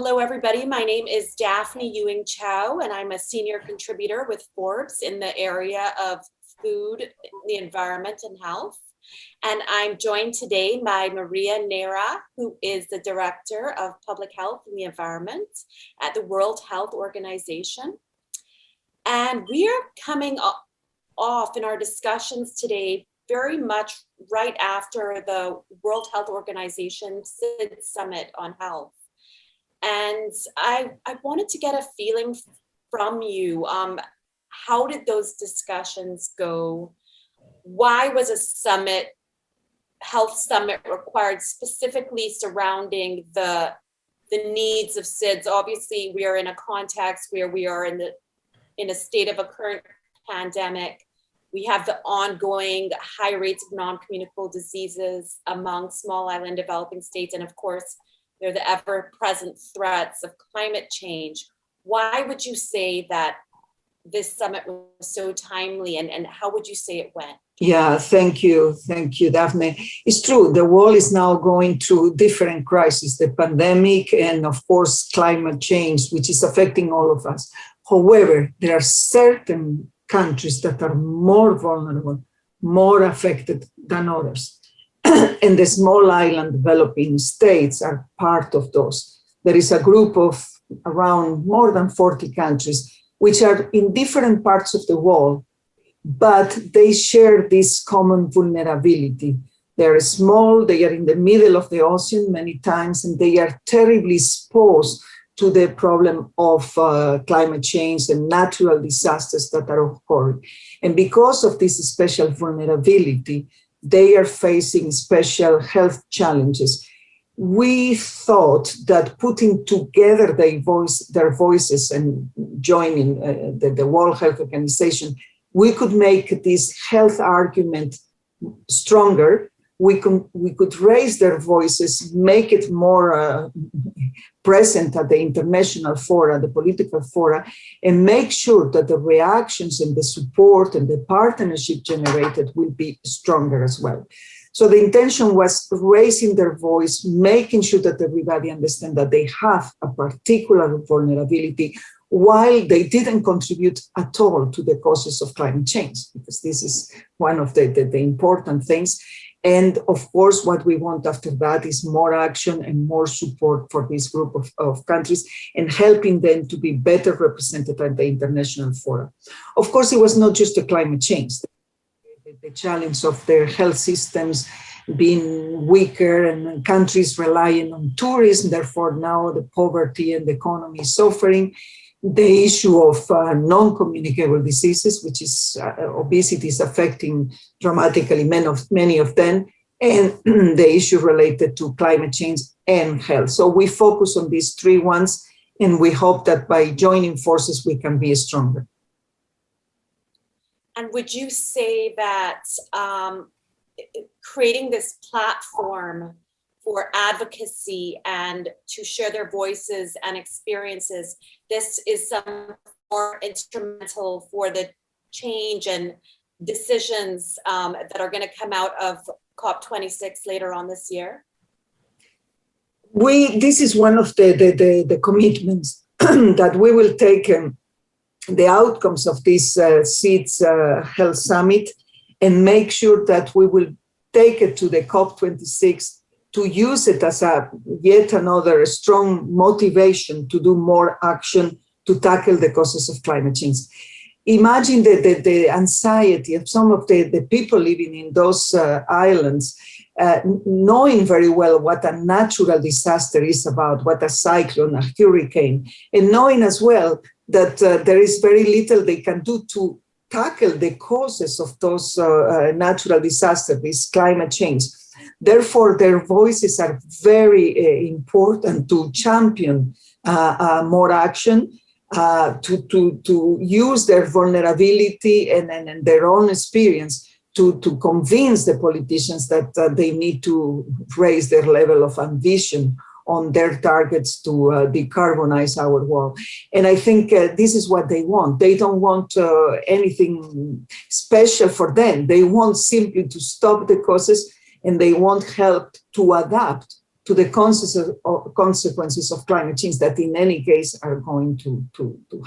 Hello, everybody. My name is Daphne Ewing-Chow, and I'm a senior contributor with Forbes in the area of food, the environment, and health. And I'm joined today by María, Neira, who is the Director of Public Health and the Environment at the World Health Organization. And we are coming off in our discussions today very much right after the World Health Organization SID Summit on Health. And I wanted to get a feeling from you. How did those discussions go? Why was a health summit required specifically surrounding the needs of SIDS? Obviously, we are in a context where we are in a state of a current pandemic. We have the ongoing high rates of non-communicable diseases among small island developing states. And of course, there are the ever-present threats of climate change. Why would you say that this summit was so timely, and how would you say it went? Yeah, thank you, Daphne. It's true, the world is now going through different crises, the pandemic and of course climate change, which is affecting all of us. However, there are certain countries that are more vulnerable, more affected than others. And the small island developing states are part of those. There is a group of around more than 40 countries, which are in different parts of the world, but they share this common vulnerability. They are small, they are in the middle of the ocean many times, and they are terribly exposed to the problem of climate change and natural disasters that are occurring. And because of this special vulnerability, they are facing special health challenges. We thought that putting together their voices and joining the World Health Organization, we could make this health argument stronger. We could raise their voices, make it more present at the international fora, the political fora, and make sure that the reactions and the support and the partnership generated will be stronger as well. So the intention was raising their voice, making sure that everybody understands that they have a particular vulnerability while they didn't contribute at all to the causes of climate change, because this is one of the important things. And of course, what we want after that is more action and more support for this group of countries and helping them to be better represented at the international forum. Of course, it was not just the climate change. The challenge of their health systems being weaker and countries relying on tourism, therefore now the poverty and the economy is suffering. The issue of non-communicable diseases, which is obesity, is affecting dramatically many of them, and the issue related to climate change and health. So we focus on these three ones, and we hope that by joining forces, we can be stronger. And would you say that creating this platform for advocacy and to share their voices and experiences, this is some more instrumental for the change and decisions that are going to come out of COP26 later on this year? This is one of the commitments that we will take the outcomes of this SIDS Health Summit and make sure that we will take it to the COP26 to use it as yet another strong motivation to do more action to tackle the causes of climate change. Imagine the anxiety of some of the people living in those islands, knowing very well what a natural disaster is about, what a cyclone, a hurricane, and knowing as well that there is very little they can do to tackle the causes of those natural disasters, this climate change. Therefore, their voices are very important to champion more action, to use their vulnerability and their own experience to convince the politicians that they need to raise their level of ambition on their targets to decarbonize our world. And I think this is what they want. They don't want anything special for them. They want simply to stop the causes, and they want help to adapt to the consequences of climate change that in any case are going to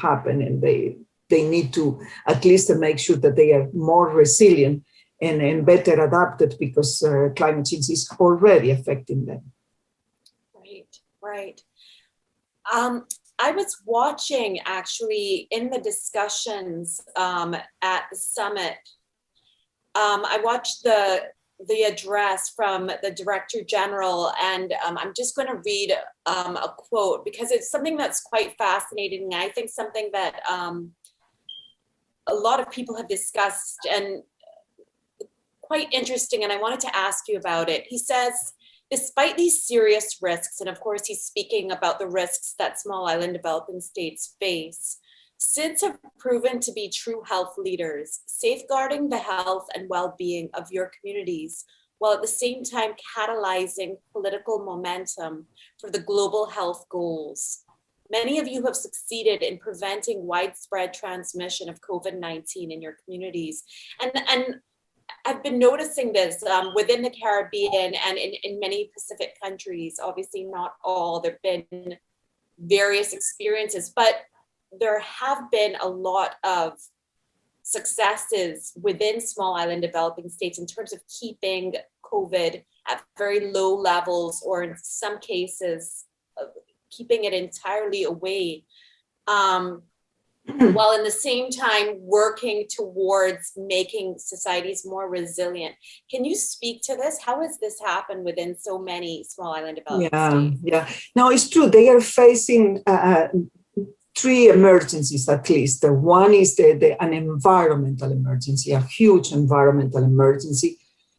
happen, and they need to at least make sure that they are more resilient and better adapted, because climate change is already affecting them. Right. I was watching actually in the discussions at the summit. I watched the address from the Director General, and I'm just going to read a quote because it's something that's quite fascinating, and I think something that a lot of people have discussed and quite interesting, and I wanted to ask you about it. He says, despite these serious risks, and of course he's speaking about the risks that small island developing states face, SIDS have proven to be true health leaders, safeguarding the health and well-being of your communities, while at the same time catalyzing political momentum for the global health goals. Many of you have succeeded in preventing widespread transmission of COVID-19 in your communities. And I've been noticing this within the Caribbean and in many Pacific countries. Obviously not all, there've been various experiences, but there have been a lot of successes within small island developing states in terms of keeping COVID at very low levels, or in some cases, keeping it entirely away, while in the same time working towards making societies more resilient. Can you speak to this? How has this happened within so many small island developing states? Yeah. No, it's true. They are facing three emergencies at least. One is an environmental emergency, a huge environmental emergency.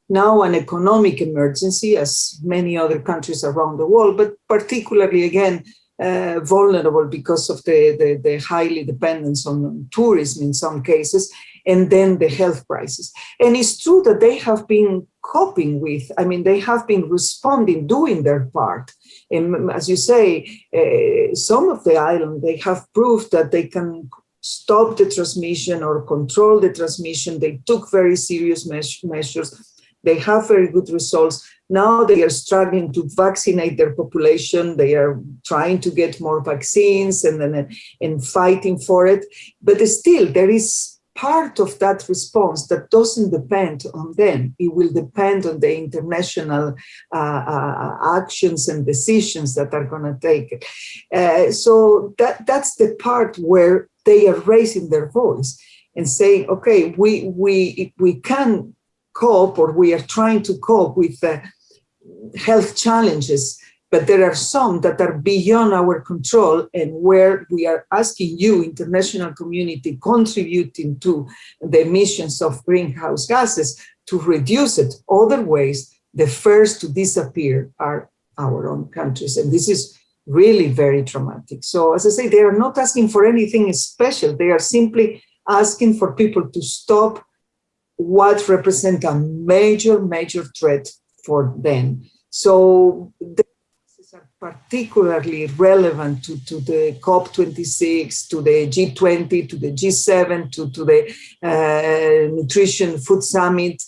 Now an economic emergency, as many other countries around the world, but particularly again, vulnerable because of the highly dependence on tourism in some cases, and then the health crisis. And it's true that they have been coping with, they have been responding, doing their part. And as you say, some of the islands, they have proved that they can stop the transmission or control the transmission. They took very serious measures. They have very good results. Now they are struggling to vaccinate their population. They are trying to get more vaccines and fighting for it. But still, there is part of that response that doesn't depend on them. It will depend on the international actions and decisions that are going to take it. So that's the part where they are raising their voice and saying, okay, we can cope, or we are trying to cope with health challenges, but there are some that are beyond our control, and where we are asking you, international community, contributing to the emissions of greenhouse gases to reduce it. Other ways, the first to disappear are our own countries. And this is really very traumatic. So as I say, they are not asking for anything special. They are simply asking for people to stop what represents a major threat for them. So these are particularly relevant to the COP26, to the G20, to the G7, to the Nutrition Food Summit,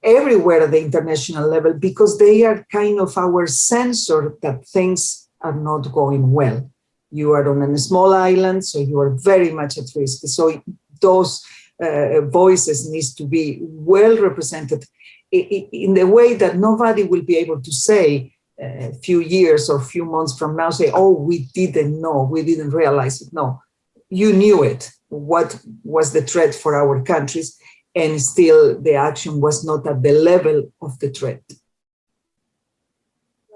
everywhere at the international level, because they are kind of our sensor that things are not going well. You are on a small island, so you are very much at risk. So those voices needs to be well represented in the way that nobody will be able to say a few years or few months from now, say, oh, we didn't know, we didn't realize it. No, you knew it, what was the threat for our countries, and still the action was not at the level of the threat.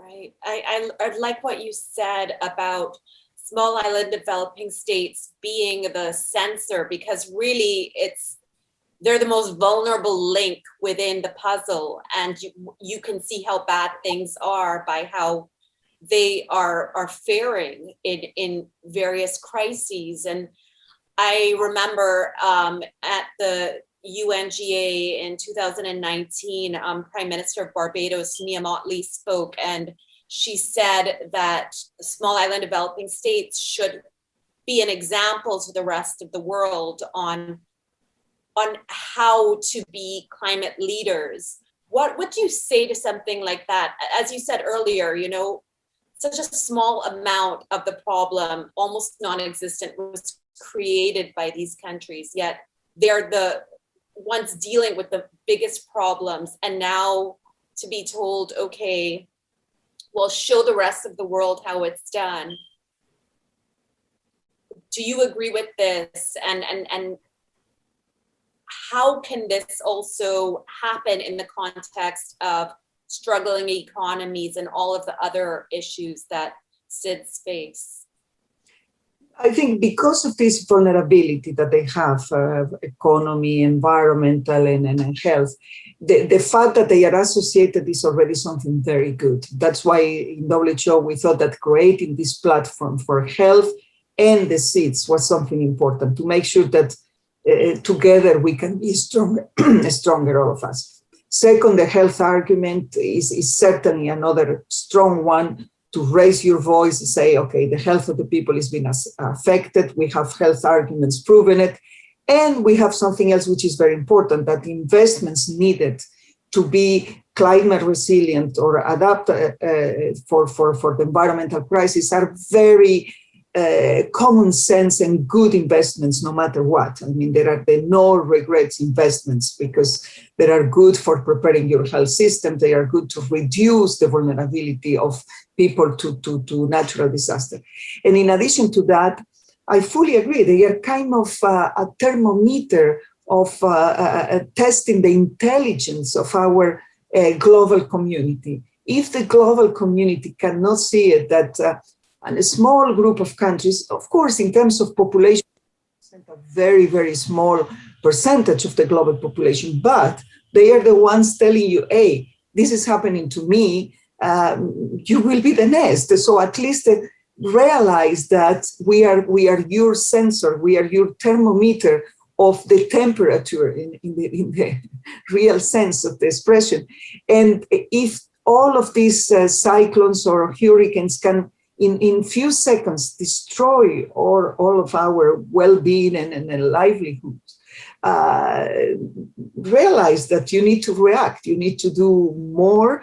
Right. I like what you said about small island developing states being the sensor, because really they're the most vulnerable link within the puzzle, and you can see how bad things are by how they are faring in various crises. And I remember at the UNGA in 2019, Prime Minister of Barbados, Mia Mottley, spoke, and she said that small island developing states should be an example to the rest of the world on how to be climate leaders, what do you say to something like that? As you said earlier, you know, such a small amount of the problem, almost non-existent, was created by these countries, yet they're the ones dealing with the biggest problems. And now to be told, okay, well, show the rest of the world how it's done. Do you agree with this? And how can this also happen in the context of struggling economies and all of the other issues that SIDS face? I think because of this vulnerability that they have, economy, environmental, and health, the fact that they are associated is already something very good. That's why in WHO we thought that creating this platform for health and the SIDS was something important to make sure that together we can be stronger, stronger, all of us. Second, the health argument is certainly another strong one, to raise your voice and say, okay, the health of the people is being affected. We have health arguments proving it. And we have something else which is very important, that the investments needed to be climate resilient or adapt for the environmental crisis are very common sense and good investments no matter what. I mean, there are the no regrets investments because they are good for preparing your health system. They are good to reduce the vulnerability of people to natural disaster. And in addition to that, I fully agree, they are kind of a thermometer of testing the intelligence of our global community. If the global community cannot see it, that and a small group of countries, of course, in terms of population, a very, very small percentage of the global population, but they are the ones telling you, hey, this is happening to me, you will be the next. So at least realize that we are your sensor, we are your thermometer of the temperature in the real sense of the expression. And if all of these cyclones or hurricanes can in few seconds destroy all of our well-being and livelihoods, realize that you need to react, you need to do more.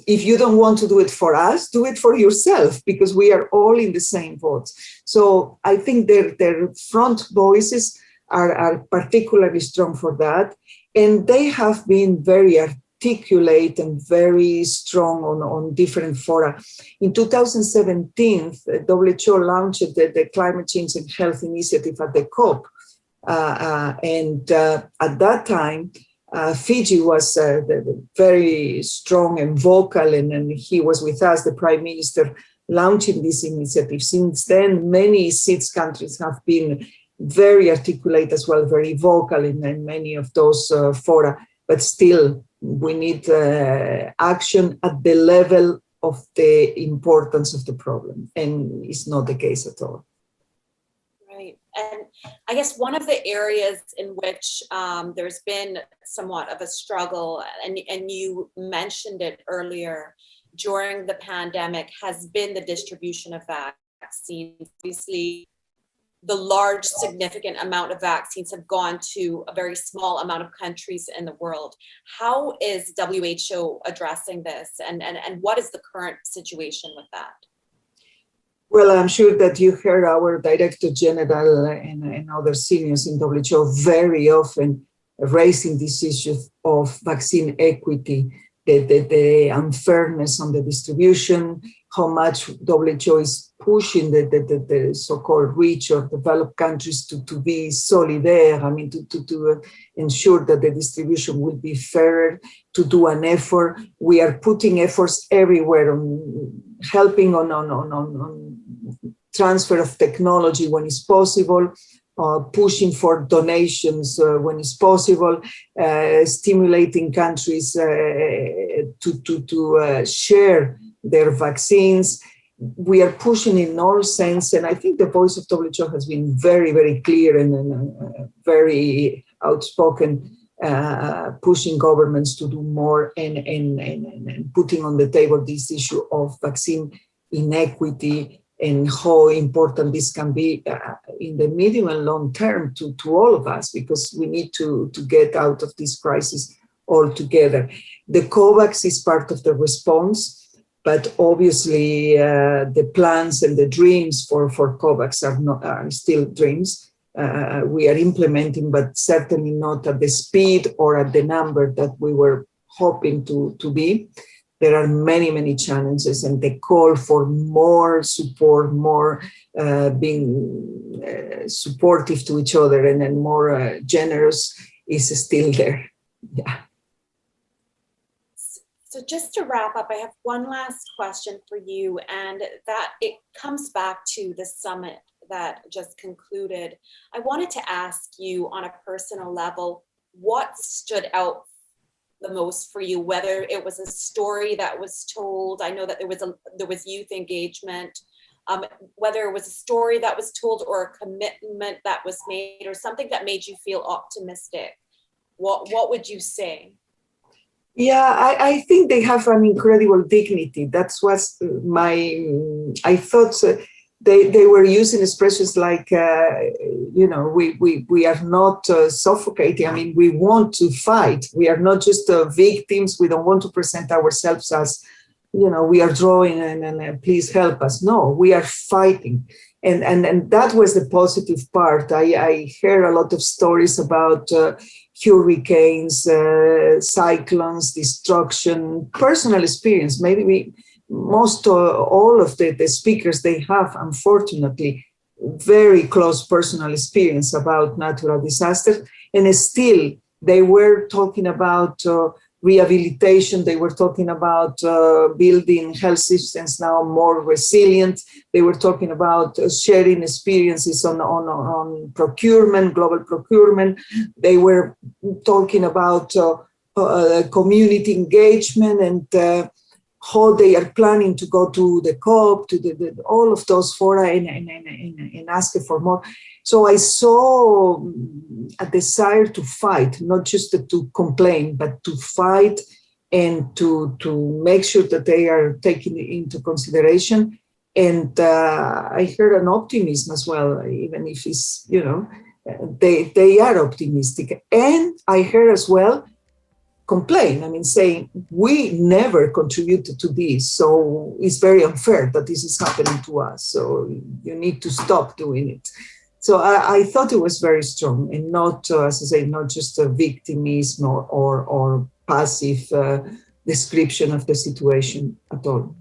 If you don't want to do it for us, do it for yourself, because we are all in the same boat. So I think their front voices are particularly strong for that. And they have been very articulate and very strong on different fora. In 2017, WHO launched the Climate Change and Health Initiative at the COP. And at that time, Fiji was very strong and vocal, and he was with us, the Prime Minister, launching this initiative. Since then, many SIDS countries have been very articulate as well, very vocal in many of those fora, but still we need action at the level of the importance of the problem, and it's not the case at all. Right. And I guess one of the areas in which there's been somewhat of a struggle, and you mentioned it earlier, during the pandemic, has been the distribution of vaccines. Obviously, the large, significant amount of vaccines have gone to a very small amount of countries in the world. How is WHO addressing this, and what is the current situation with that? Well, I'm sure that you heard our Director General and other seniors in WHO very often raising this issue of vaccine equity, the unfairness on the distribution, how much WHO is pushing the so-called rich or developed countries to be solidaire, I mean, to ensure that the distribution will be fairer, to do an effort. We are putting efforts everywhere on helping on transfer of technology when it's possible, pushing for donations when it's possible, stimulating countries to share their vaccines. We are pushing in all sense, and I think the voice of WHO has been very, very clear and very outspoken, pushing governments to do more and putting on the table this issue of vaccine inequity and how important this can be in the medium and long term to all of us, because we need to get out of this crisis all together. The COVAX is part of the response, but obviously the plans and the dreams for COVAX are still dreams. We are implementing, but certainly not at the speed or at the number that we were hoping to be. There are many, many challenges, and the call for more support, more being supportive to each other and more generous is still there. Yeah. So just to wrap up, I have one last question for you, and that it comes back to the summit that just concluded. I wanted to ask you on a personal level, what stood out the most for you, whether it was a story that was told. I know that there was youth engagement, whether it was a story that was told or a commitment that was made or something that made you feel optimistic. What would you say? Yeah, I think they have an incredible dignity. That's what I thought. They were using expressions like, we are not suffocating. I mean, we want to fight. We are not just victims. We don't want to present ourselves as, we are drawing and please help us. No, we are fighting. And that was the positive part. I heard a lot of stories about hurricanes, cyclones, destruction, personal experience. Maybe all of the speakers, they have, unfortunately, very close personal experience about natural disasters. And still, they were talking about rehabilitation. They were talking about building health systems now more resilient. They were talking about sharing experiences on procurement, global procurement. They were talking about community engagement and how they are planning to go to the COP, to all of those fora and ask for more. So I saw a desire to fight, not just to complain, but to fight and to make sure that they are taken into consideration. And I heard an optimism as well, even if it's, they are optimistic. And I heard as well saying, we never contributed to this, so it's very unfair that this is happening to us, so you need to stop doing it. So I thought it was very strong and not, as I say, not just a victimism or passive description of the situation at all.